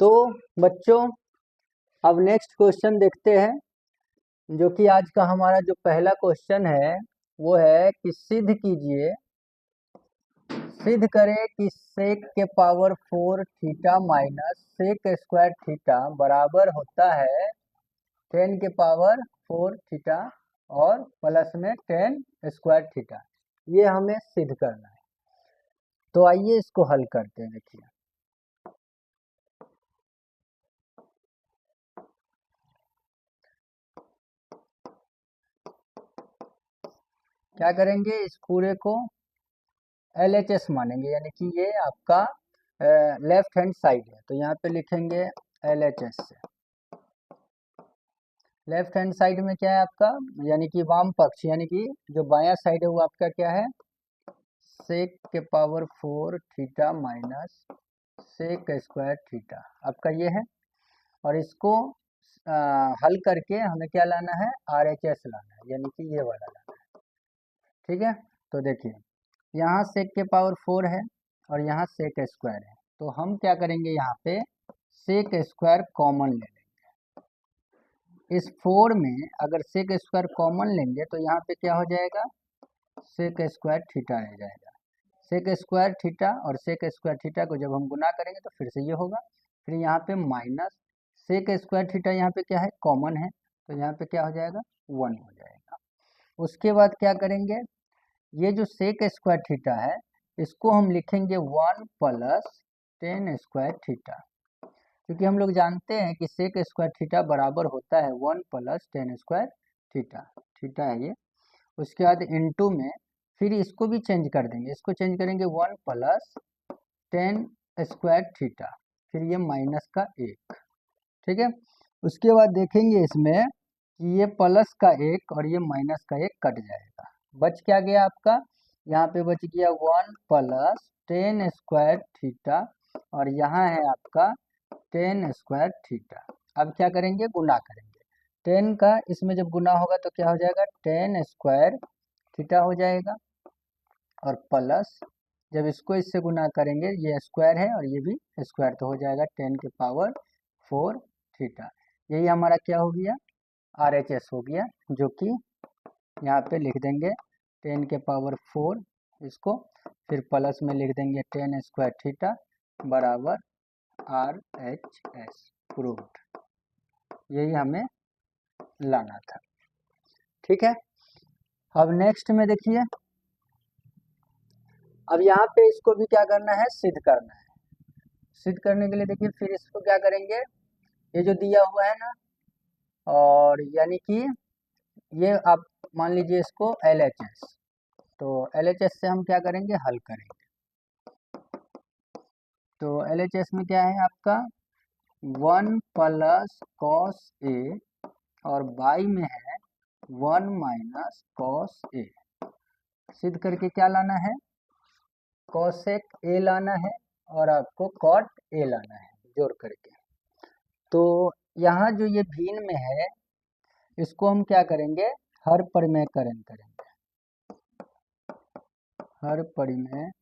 तो बच्चों अब नेक्स्ट क्वेश्चन देखते हैं, जो कि आज का हमारा जो पहला क्वेश्चन है वो है कि सिद्ध कीजिए, सिद्ध करें कि सेक के power 4 theta minus sec square theta बराबर होता है 10 के पावर 4 थीटा और प्लस में 10 स्क्वायर थीटा। ये हमें सिद्ध करना है। तो आइए इसको हल करते हैं। देखिए क्या करेंगे, इस पूरे को LHS मानेंगे, यानी कि ये आपका लेफ्ट हैंड साइड है, तो यहाँ पे लिखेंगे LHS से। लेफ्ट हैंड साइड में क्या है आपका, यानी कि वाम पक्ष, यानी कि जो बायां साइड है वो आपका क्या है, सेक के power 4 theta minus sec square theta आपका ये है। और इसको हल करके हमें क्या लाना है, RHS लाना है, यानी कि ये वाला लाना है। ठीक है, तो देखिए यहाँ सेक के पावर 4 है और यहाँ सेक स्क्वायर है, तो हम क्या करेंगे, यहाँ पे सेक स्क्वायर कॉमन ले लेंगे। इस 4 में अगर सेक स्क्वायर कॉमन लेंगे तो यहाँ पे क्या हो जाएगा, सेक स्क्वायर थीटा रह जाएगा। सेक स्क्वायर थीटा और सेक स्क्वायर थीटा को जब हम गुना करेंगे तो फिर से ये होगा, फिर यहाँ पे माइनस सेक स्क्वायर थीटा, यहाँ पे क्या है कॉमन है, तो यहाँ पे क्या हो जाएगा 1 हो जाएगा। उसके बाद क्या करेंगे, ये जो सेक स्क्वायर थीटा है इसको हम लिखेंगे 1 प्लस 10 स्क्वायर थीटा, क्योंकि हम लोग जानते हैं कि सेक स्क्वायर थीटा बराबर होता है 1 प्लस 10 स्क्वायर थीटा, थीटा है ये। उसके बाद इनटू में फिर इसको भी चेंज कर देंगे, इसको चेंज करेंगे 1 प्लस 10 स्क्वायर थीटा, फिर ये माइनस का 1। ठीक है, उसके बाद देखेंगे इसमें कि ये प्लस का 1 और ये माइनस का 1 कट जाएगा, बच क्या गया आपका, यहाँ पे बच गया 1 प्लस 10 स्क्वायर थीटा और यहाँ है आपका 10 स्क्वायर थीटा। अब क्या करेंगे, गुना करेंगे, 10 का इसमें जब गुना होगा तो क्या हो जाएगा 10 स्क्वायर थीटा हो जाएगा, और प्लस जब इसको इससे गुना करेंगे, ये स्क्वायर है और ये भी स्क्वायर, तो हो जाएगा 10 के पावर 4 थीटा। यही हमारा क्या हो गया, RHS हो गया, जो कि यहाँ पे लिख देंगे 10 के पावर 4 इसको, फिर प्लस में लिख देंगे 10 स्क्वायर थीटा बराबर RHS प्रूव्ड। यही हमें लाना था। ठीक है, अब नेक्स्ट में देखिए, अब यहाँ पे इसको भी क्या करना है, सिद्ध करना है। सिद्ध करने के लिए देखिए फिर इसको क्या करेंगे, ये जो दिया हुआ है ना, और यानी कि ये आप मान लीजिए इसको LHS, तो LHS से हम क्या करेंगे, हल करेंगे। तो LHS में क्या है आपका 1 प्लस कॉस ए और बाई में है 1 माइनस कॉस ए। सिद्ध करके क्या लाना है, कॉसेक ए लाना है और आपको कॉट ए लाना है जोड़ करके। तो यहाँ जो ये भिन्न में है इसको हम क्या करेंगे, हर परिमेयकरण करेंगे, हर परिमेयकरण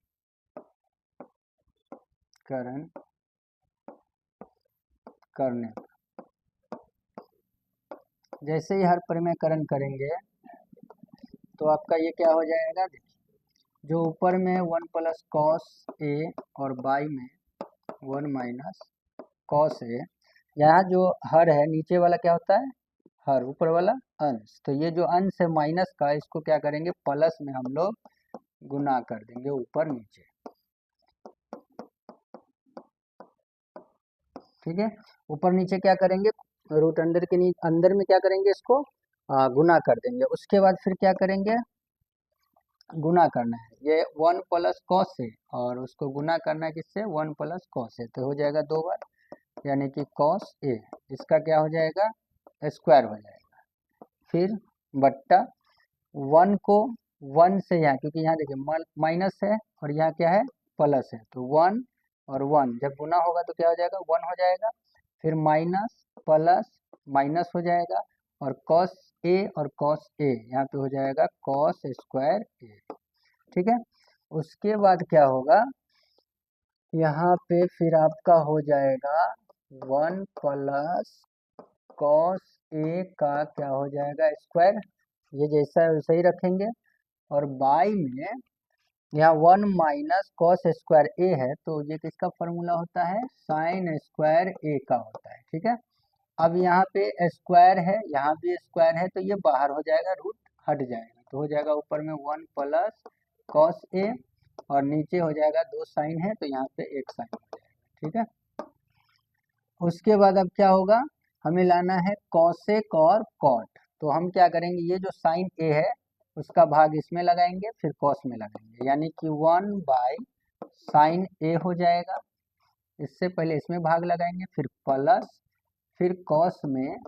करने, जैसे ही हर परिमेयकरण करेंगे तो आपका ये क्या हो जाएगा, देखिए जो ऊपर में 1 प्लस कॉस ए और बाई में 1 माइनस कॉस ए, यहाँ जो हर है नीचे वाला क्या होता है हर, ऊपर वाला अंश, तो ये जो अंश है माइनस का इसको क्या करेंगे प्लस में हम लोग गुना कर देंगे ऊपर नीचे। ठीक है, ऊपर नीचे क्या करेंगे, रूट अंडर के अंदर में क्या करेंगे इसको गुना कर देंगे। उसके बाद फिर क्या करेंगे, गुना करना है, ये 1 प्लस कॉस है और उसको गुना करना है किससे 1 प्लस कॉस है, तो हो जाएगा 2 बार, यानी कि कॉस ए, इसका क्या हो जाएगा स्क्वायर हो जाएगा, फिर बट्टा 1 को 1 से यहाँ, क्योंकि यहाँ देखिए माइनस है और यहाँ क्या है प्लस है, तो 1 और 1 जब गुना होगा तो क्या हो जाएगा 1 हो जाएगा, फिर माइनस प्लस माइनस हो जाएगा, और कॉस ए और कॉस ए यहाँ पे हो जाएगा कॉस स्क्वायर ए। ठीक है, उसके बाद क्या होगा, यहाँ पे फिर आपका हो जाएगा 1 प्लस कॉस ए का क्या हो जाएगा स्क्वायर, ये जैसा है वैसे ही रखेंगे। और बाई में यहाँ 1 माइनस कॉस स्क्वायर ए है, तो ये किसका फॉर्मूला होता है, साइन स्क्वायर ए का होता है। ठीक है, अब यहाँ पे स्क्वायर है, यहाँ भी स्क्वायर है, तो ये बाहर हो जाएगा, रूट हट जाएगा, तो हो जाएगा ऊपर में 1 प्लस कॉस ए और नीचे हो जाएगा 2 साइन है, तो यहाँ पे 1 साइन हो जाएगा। ठीक है, उसके बाद अब क्या होगा, हमें लाना है कॉसेक और कॉट। तो हम क्या करेंगे, ये जो साइन ए है उसका भाग इसमें लगाएंगे, फिर कॉस में लगाएंगे, यानी कि 1 बाई साइन ए हो जाएगा। इससे पहले इसमें भाग लगाएंगे, फिर प्लस, फिर कॉस में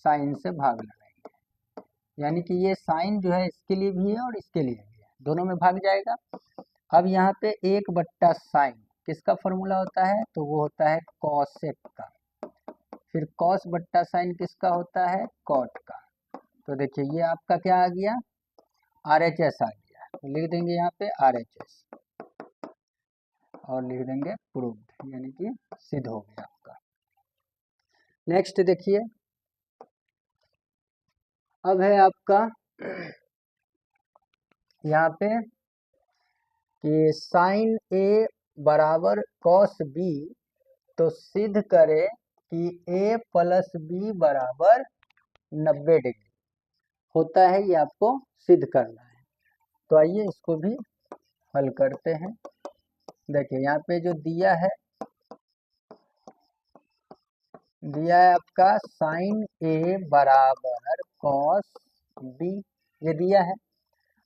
साइन से भाग लगाएंगे, यानी कि ये साइन जो है इसके लिए भी है और इसके लिए भी है, दोनों में भाग जाएगा। अब यहाँ पे 1/साइन किसका फॉर्मूला होता है, तो वो होता है कॉसेक का। फिर कॉस बट्टा साइन किसका होता है, कॉट का। तो देखिए ये आपका क्या आ गया, RHS आ गया, तो लिख देंगे यहाँ पे RHS और लिख देंगे प्रूव्ड, यानी कि सिद्ध हो गया आपका। नेक्स्ट देखिए, अब है आपका यहाँ पे कि साइन ए बराबर कॉस बी, तो सिद्ध करे कि a प्लस बी बराबर 90 डिग्री होता है, ये आपको सिद्ध करना है। तो आइए इसको भी हल करते हैं। देखिए यहाँ पे जो दिया है आपका साइन ए बराबर कॉस बी, ये दिया है।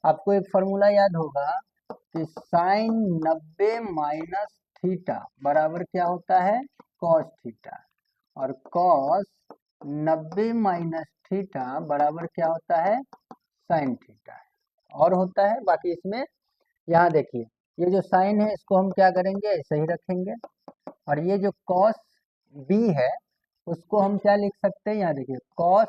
आपको एक फॉर्मूला याद होगा कि साइन 90 माइनस थीटा बराबर क्या होता है, कॉस थीटा, और कॉस 90 माइनस थीटा बराबर क्या होता है, साइन थीटा। और होता है बाकी इसमें, यहाँ देखिए ये जो साइन है इसको हम क्या करेंगे, ऐसे ही रखेंगे, और ये जो कॉस बी है उसको हम क्या लिख सकते हैं, यहाँ देखिए कॉस,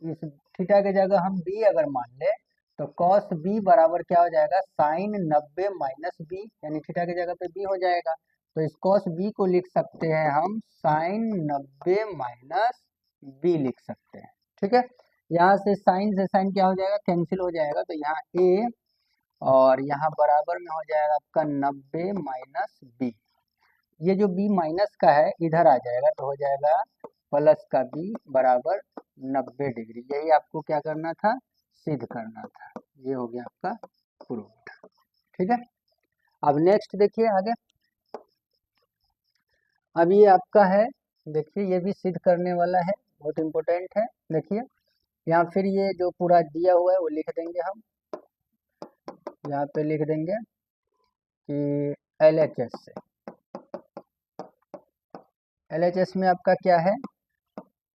इस थीटा के जगह हम बी अगर मान ले तो कॉस बी बराबर क्या हो जाएगा, साइन 90 माइनस बी, यानी थीटा की जगह पे बी हो जाएगा। तो इस कॉस बी को लिख सकते हैं हम साइन 90 माइनस बी लिख सकते हैं। ठीक है, यहाँ से साइन क्या हो जाएगा, कैंसिल हो जाएगा, तो यहाँ ए और यहाँ बराबर में हो जाएगा आपका 90 माइनस बी। ये जो b माइनस का है इधर आ जाएगा, तो हो जाएगा प्लस का b बराबर 90 डिग्री। यही आपको क्या करना था, सिद्ध करना था। ये हो गया आपका प्रूव्ड। ठीक है, अब नेक्स्ट देखिए आगे। अब ये आपका है, देखिए ये भी सिद्ध करने वाला है, बहुत इम्पोर्टेंट है। देखिए यहाँ फिर ये जो पूरा दिया हुआ है वो लिख देंगे हम, यहाँ पे लिख देंगे कि LHS से, LHS में आपका क्या है,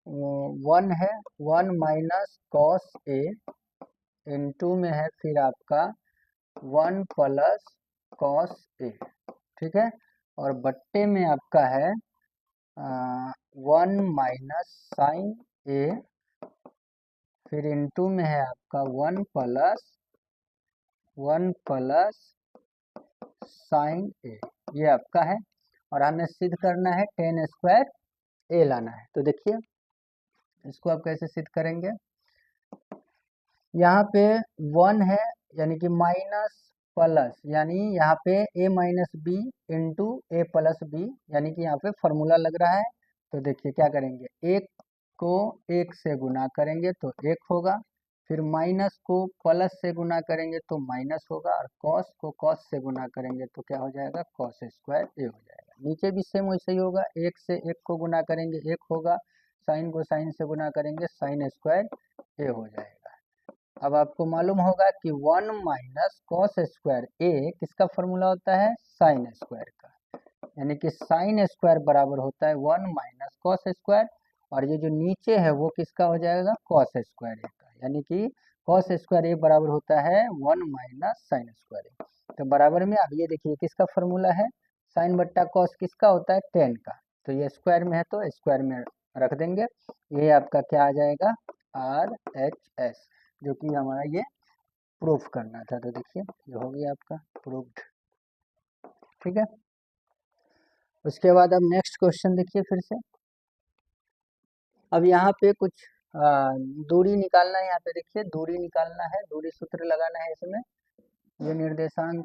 1 है, 1 माइनस कॉस ए, इनटू में है फिर आपका 1 प्लस कॉस ए। ठीक है, और बट्टे में आपका है 1 माइनस साइन ए, फिर इनटू में है आपका 1 प्लस साइन ए, ये आपका है। और हमें सिद्ध करना है tan स्क्वायर ए लाना है। तो देखिए इसको आप कैसे सिद्ध करेंगे, यहाँ पे 1 है, यानी कि माइनस प्लस, यानी यहाँ पे a minus b into a plus b, यानी कि यहाँ पे फॉर्मूला लग रहा है। तो देखिए क्या करेंगे, एक को एक से गुना करेंगे तो एक होगा, फिर माइनस को प्लस से गुना करेंगे तो माइनस होगा, और कॉस को कॉस से गुना करेंगे तो क्या हो जाएगा, कॉस स्क्वायर ए हो जाएगा। नीचे भी सेम वैसे ही होगा, एक से एक को गुना करेंगे एक होगा, साइन को साइन से गुना करेंगे साइन स्क्वायर ए हो जाएगा। अब आपको मालूम होगा कि 1 माइनस कॉस स्क्वायर ए किसका फॉर्मूला होता है, साइन स्क्वायर का, यानी कि साइन स्क्वायर बराबर होता है 1 माइनस कॉस स्क्वायर, और ये जो नीचे है वो किसका हो जाएगा, कॉस स्क्वायर ए का, यानी कि कॉस स्क्वायर ए बराबर होता है 1 माइनस साइन स्क्वायर ए। तो बराबर में अब ये देखिए किसका फॉर्मूला है, साइन बट्टा कॉस किसका होता है, टेन का, तो ये स्क्वायर में है तो स्क्वायर में रख देंगे। ये आपका क्या आ जाएगा, RHS, जो कि हमारा ये प्रूफ करना था। तो देखिए ये हो गया आपका प्रूफ्ड। ठीक है, उसके बाद अब नेक्स्ट क्वेश्चन देखिए फिर से। अब यहाँ पे कुछ दूरी निकालना है। यहाँ पे देखिए दूरी निकालना है, दूरी सूत्र लगाना है इसमें। ये निर्देशांक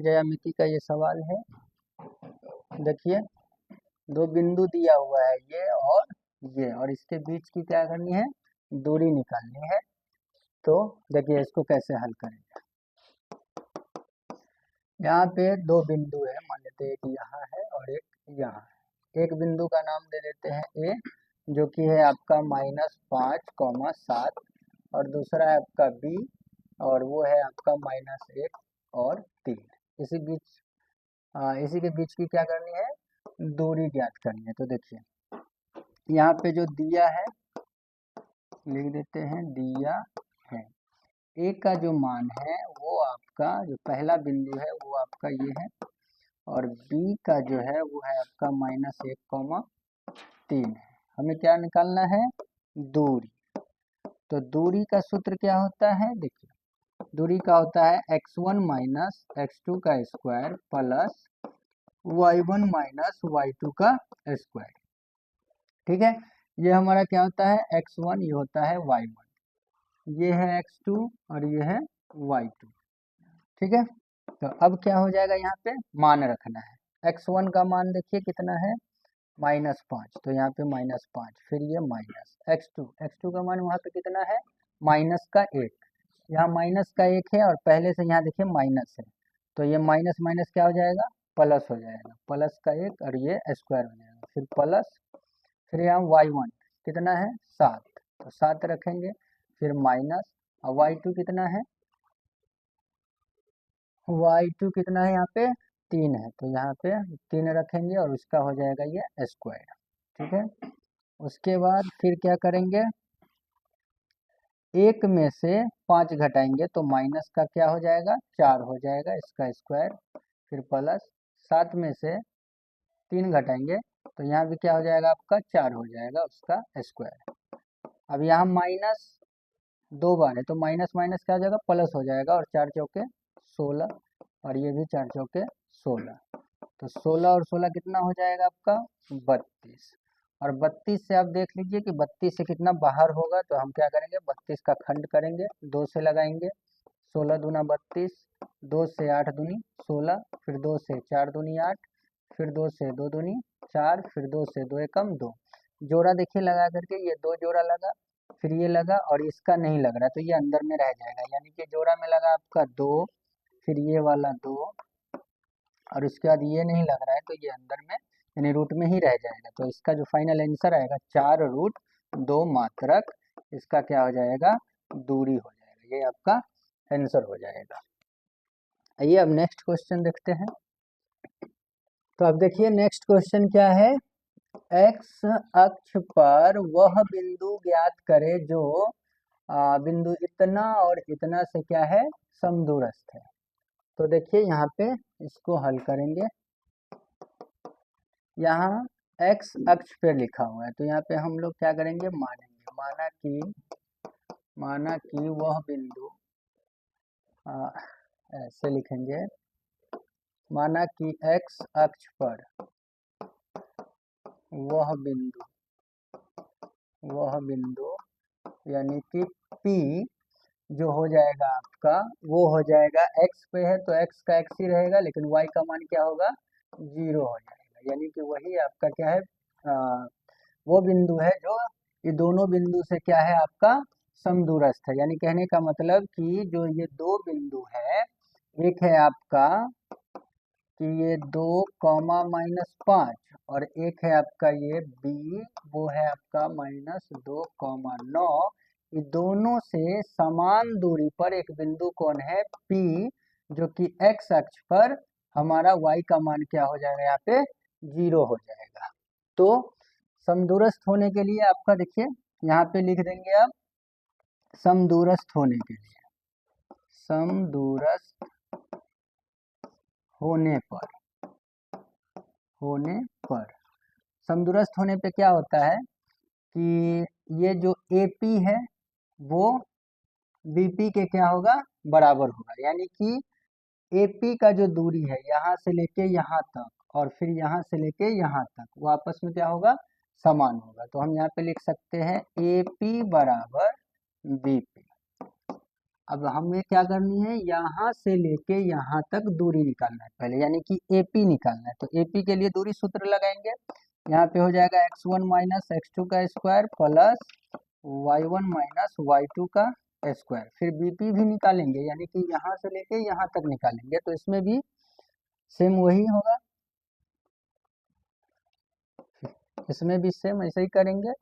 ज्यामिति का ये सवाल है। देखिए दो बिंदु दिया हुआ है, ये और इसके बीच की क्या करनी है, दूरी निकालनी है। तो देखिए इसको कैसे हल करेंगे। यहाँ पे दो बिंदु है, मान लेते हैं एक यहाँ है और एक यहाँ है। एक बिंदु का नाम दे देते हैं ए, जो कि है आपका -5, 7, और दूसरा है आपका बी, और वो है आपका -1 और 3। इसी के बीच की क्या करनी है, दूरी ज्ञात करनी है। तो देखिए यहाँ पे जो दिया है लिख देते हैं, दिया है ए का जो मान है वो आपका जो पहला बिंदु है वो आपका ये है, और बी का जो है वो है आपका -1, 3 है। हमें क्या निकालना है, दूरी। तो दूरी का सूत्र क्या होता है, देखिए दूरी का होता है x1 - x2 का स्क्वायर प्लस y1 - y2 का स्क्वायर। ठीक है, ये हमारा क्या होता है, x1, ये होता है y1, ये है x2 और ये है y2। ठीक है, तो अब क्या हो जाएगा, यहाँ पे मान रखना है। x1 का मान देखिए कितना है, -5, तो यहाँ पे -5, फिर ये माइनस x2 का मान वहाँ पे कितना है, -1, यहाँ -1 है और पहले से यहाँ देखिए माइनस है, तो ये माइनस माइनस क्या हो जाएगा, प्लस हो जाएगा, +1 और ये स्क्वायर हो जाएगा, फिर प्लस, फिर यहाँ y1 कितना है 7, तो 7 रखेंगे, फिर माइनस, और y2 कितना है, y2 कितना है यहाँ पे 3 है, तो यहाँ पे 3 रखेंगे और उसका हो जाएगा ये स्क्वायर। ठीक है, उसके बाद फिर क्या करेंगे, एक में से 5 घटाएंगे तो माइनस का क्या हो जाएगा, 4 हो जाएगा, इसका स्क्वायर, फिर प्लस 7 में से 3 घटाएंगे तो यहाँ भी क्या हो जाएगा, आपका 4 हो जाएगा, उसका स्क्वायर। अब यहाँ माइनस 2 बार है तो माइनस माइनस क्या हो जाएगा, प्लस हो जाएगा, और 4 चौके 16, और ये भी 4 चौके 16, तो 16 और 16 कितना हो जाएगा आपका 32, और 32 से आप देख लीजिए कि 32 से कितना बाहर होगा, तो हम क्या करेंगे 32 का खंड करेंगे, 2 से लगाएंगे, 16 दूना 32, 2 से 8 दूनी 16, फिर 2 से 4 दूनी 8, फिर 2 से 2 दूनी 4, फिर 2 से 2 एकम 2, जोड़ा देखिए लगा करके, ये 2 जोड़ा लगा, फिर ये लगा और इसका नहीं लग रहा, तो ये अंदर में रह जाएगा, यानी कि जोड़ा में लगा आपका 2, फिर ये वाला 2, और उसके बाद ये नहीं लग रहा है तो ये अंदर में यानी रूट में ही रह जाएगा, तो इसका जो फाइनल आंसर आएगा 4√2 मात्रक, इसका क्या हो जाएगा, दूरी हो जाएगा, ये आपका आंसर हो जाएगा। आइए अब नेक्स्ट क्वेश्चन देखते हैं। तो अब देखिए नेक्स्ट क्वेश्चन क्या है, एक्स अक्ष पर वह बिंदु ज्ञात करे जो बिंदु इतना और इतना से क्या है, समदूरस्थ है। तो देखिए यहाँ पे इसको हल करेंगे, यहाँ एक्स अक्ष पे लिखा हुआ है, तो यहाँ पे हम लोग क्या करेंगे, मानेंगे, माना कि वह बिंदु, ऐसे लिखेंगे, माना कि एक्स अक्ष पर वह बिंदु यानी कि P जो हो जाएगा आपका, वो हो जाएगा x पे है तो x का x ही रहेगा, लेकिन y का मान क्या होगा, 0 हो जाएगा, यानी कि वही आपका क्या है, वो बिंदु है जो ये दोनों बिंदु से क्या है आपका समदूरस्थ है। यानी कहने का मतलब कि जो ये दो बिंदु है, एक है आपका कि ये 2, -5, और एक है आपका ये B, वो है आपका -2, 9, ये दोनों से समान दूरी पर एक बिंदु कौन है P, जो कि x अक्ष पर हमारा y का मान क्या हो जाएगा, यहाँ पे 0 हो जाएगा। तो समदूरस्थ होने के लिए आपका देखिए यहाँ पे लिख देंगे आप, समदूरस्थ होने के लिए, समदूरस्थ होने पर समदूरस्थ होने पे क्या होता है कि ये जो AP है वो BP के क्या होगा, बराबर होगा, यानी कि AP का जो दूरी है यहाँ से लेके यहाँ तक और फिर यहाँ से लेके यहाँ तक वो आपस में क्या होगा, समान होगा। तो हम यहाँ पे लिख सकते हैं AP बराबर BP। अब हमें क्या करनी है, यहाँ से लेके यहाँ तक दूरी निकालना है पहले, यानी कि AP निकालना है। तो AP के लिए दूरी सूत्र लगाएंगे, यहाँ पे हो जाएगा x1 माइनस x2 का square plus y1 minus y2 का स्क्वायर। फिर BP भी निकालेंगे, यानी कि यहाँ से लेके यहाँ तक निकालेंगे, तो इसमें भी सेम वही होगा, इसमें भी सेम ऐसे ही करेंगे,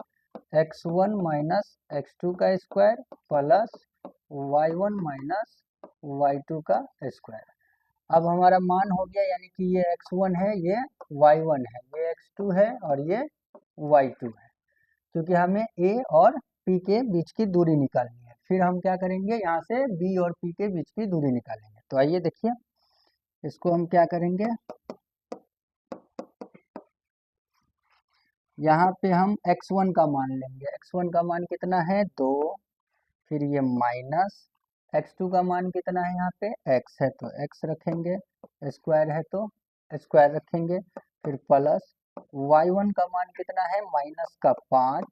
x1 माइनस x2 का square plus y1 minus y2 का स्क्वायर। अब हमारा मान हो गया, यानी कि ये x1 है, ये y1 है, ये x2 है और ये y2 है, क्योंकि हमें A और P के बीच की दूरी निकालनी है। फिर हम क्या करेंगे, यहाँ से B और P के बीच की दूरी निकालेंगे। तो आइए देखिए, इसको हम क्या करेंगे, यहाँ पे हम x1 का मान लेंगे, x1 का मान कितना है 2, फिर ये माइनस x2 का मान कितना है, यहाँ पे x है तो x रखेंगे, स्क्वायर है तो स्क्वायर रखेंगे, फिर प्लस y1 का मान कितना है माइनस का 5,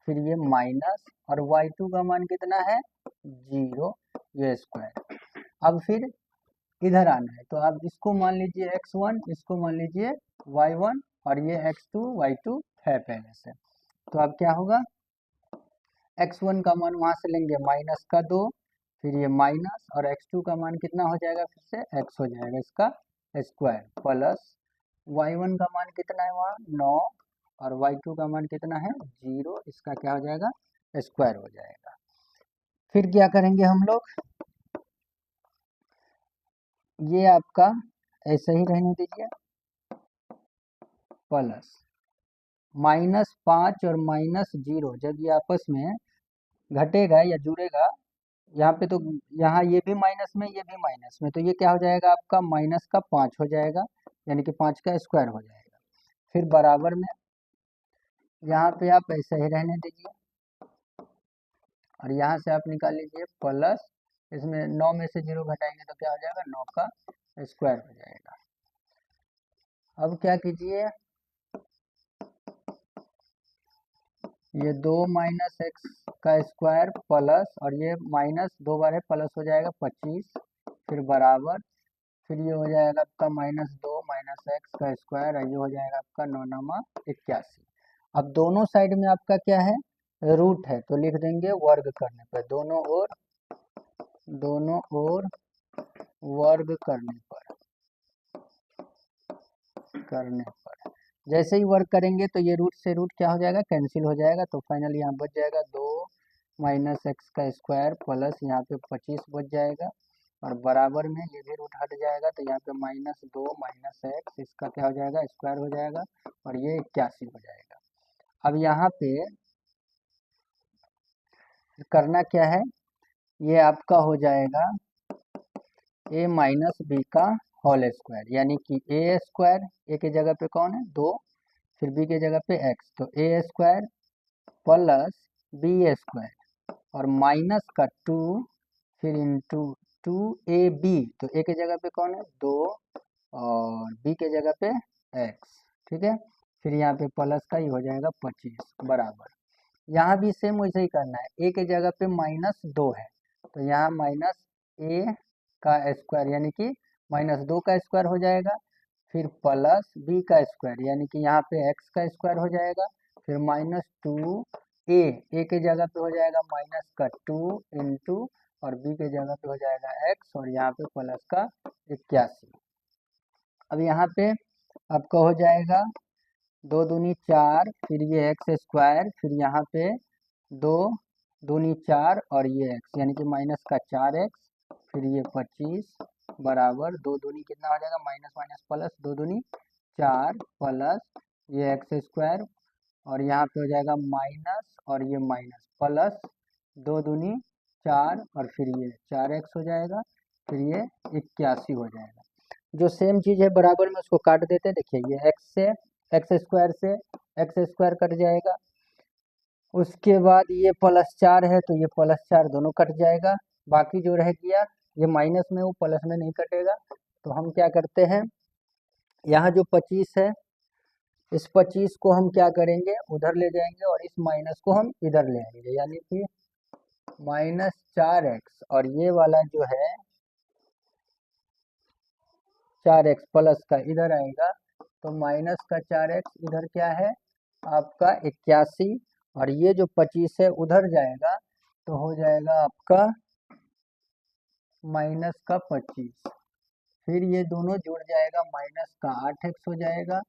फिर ये माइनस और y2 का मान कितना है 0, ये स्क्वायर। अब फिर इधर आना है, तो आप इसको मान लीजिए x1, इसको मान लीजिए y1 और ये x2 y2 है पहले से। तो अब क्या होगा, x1 का मान वहां से लेंगे माइनस का 2, फिर ये माइनस और x2 का मान कितना हो जाएगा, फिर से x हो जाएगा इसका स्क्वायर, प्लस y1 का मान कितना है वहाँ 9 और y2 का मान कितना है 0, इसका क्या हो जाएगा स्क्वायर हो जाएगा। फिर क्या करेंगे हम लोग, ये आपका ऐसे ही रहने दीजिए, प्लस -5 और -0 जब ये आपस में घटेगा या जुड़ेगा, यहाँ पे तो यहाँ ये भी माइनस में ये भी माइनस में, तो ये क्या हो जाएगा आपका माइनस का 5 हो जाएगा, यानी कि 5 का स्क्वायर हो जाएगा। फिर बराबर में यहाँ पे आप ऐसे ही रहने दीजिए और यहाँ से आप निकाल लीजिए प्लस, इसमें 9 में से 0 घटाएंगे तो क्या हो जाएगा 9 का स्क्वायर हो जाएगा। अब क्या कीजिए, ये 2 माइनस एक्स का स्क्वायर प्लस और ये माइनस 2 बार है प्लस हो जाएगा 25, फिर बराबर, फिर ये हो जाएगा आपका -2 माइनस एक्स का स्क्वायर और ये हो जाएगा आपका 9 9 81। अब दोनों साइड में आपका क्या है रूट है, तो लिख देंगे वर्ग करने पर, दोनों ओर वर्ग करने पर जैसे ही वर्क करेंगे तो ये रूट से रूट क्या हो जाएगा कैंसिल हो जाएगा, तो फाइनली यहाँ बच जाएगा 2 माइनस एक्स का स्क्वायर प्लस यहाँ पे 25 बच जाएगा और बराबर में ये भी रूट हट जाएगा, तो यहाँ पे -2 माइनस एक्स इसका क्या हो जाएगा स्क्वायर हो जाएगा और ये 81 हो जाएगा। अब यहाँ पे करना क्या है, ये आपका हो जाएगा a माइनस बी का होल स्क्वायर, यानी कि ए स्क्वायर, ए के जगह पे कौन है 2, फिर बी के जगह पे x, तो ए स्क्वायर प्लस बी स्क्वायर और माइनस का 2, फिर इंटू 2ab, तो ए के जगह पे कौन है 2 और बी के जगह पे x, ठीक है। फिर यहाँ पे प्लस का ही हो जाएगा 25 बराबर, यहाँ भी सेम वैसे ही करना है, ए के जगह पे -2 है तो यहाँ माइनस ए का स्क्वायर यानी कि -2 का स्क्वायर हो जाएगा, फिर प्लस बी का स्क्वायर यानी कि यहाँ पे x का स्क्वायर हो जाएगा, फिर -2a, ए के जगह पे हो जाएगा माइनस का 2 इंटू और बी के जगह पे हो जाएगा x और यहाँ पे प्लस का 81। अब यहाँ पे आपका हो जाएगा 2 दूनी 4, फिर ये x स्क्वायर, फिर यहाँ पे 2 दूनी 4 और ये x यानी कि माइनस का 4x, फिर ये 25 बराबर 2 दूनी कितना हो जाएगा माइनस माइनस प्लस 2 दूनी 4 प्लस ये एक्स स्क्वायर और यहाँ पे हो जाएगा माइनस और ये माइनस प्लस 2 दूनी 4 और फिर ये 4x हो जाएगा, फिर ये 81 हो जाएगा। जो सेम चीज़ है बराबर में उसको काट देते हैं, देखिए ये x से एक्स स्क्वायर से एक्स स्क्वायर कट जाएगा, उसके बाद ये +4 है तो ये +4 दोनों कट जाएगा, बाकी जो रह गया ये माइनस में वो प्लस में नहीं कटेगा। तो हम क्या करते हैं, यहाँ जो 25 है इस 25 को हम क्या करेंगे, उधर ले जाएंगे और इस माइनस को हम इधर ले आएंगे, यानी कि -4x, और ये वाला जो है 4x प्लस का इधर आएगा, तो माइनस का 4x इधर क्या है आपका 81, और ये जो 25 है उधर जाएगा तो हो जाएगा आपका माइनस का 25, फिर ये दोनों जुड़ जाएगा, माइनस का 8x हो जाएगा,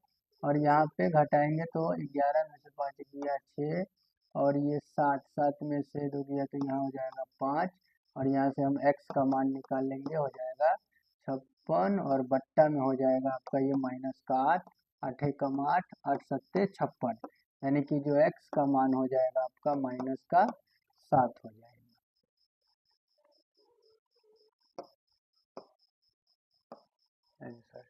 और यहाँ पे घटाएंगे तो 11 में से 5 गया 6, और ये 7 में से 2 गया तो यहाँ हो जाएगा 5, और यहाँ से हम x का मान निकाल लेंगे, हो जाएगा 56, और बट्टा में हो जाएगा आपका ये माइनस का 8, 8 एकम 8, 8 सत्ते 56, यानी कि जो x का मान हो जाएगा आपका माइनस का 7 हो जाएगा। आंसर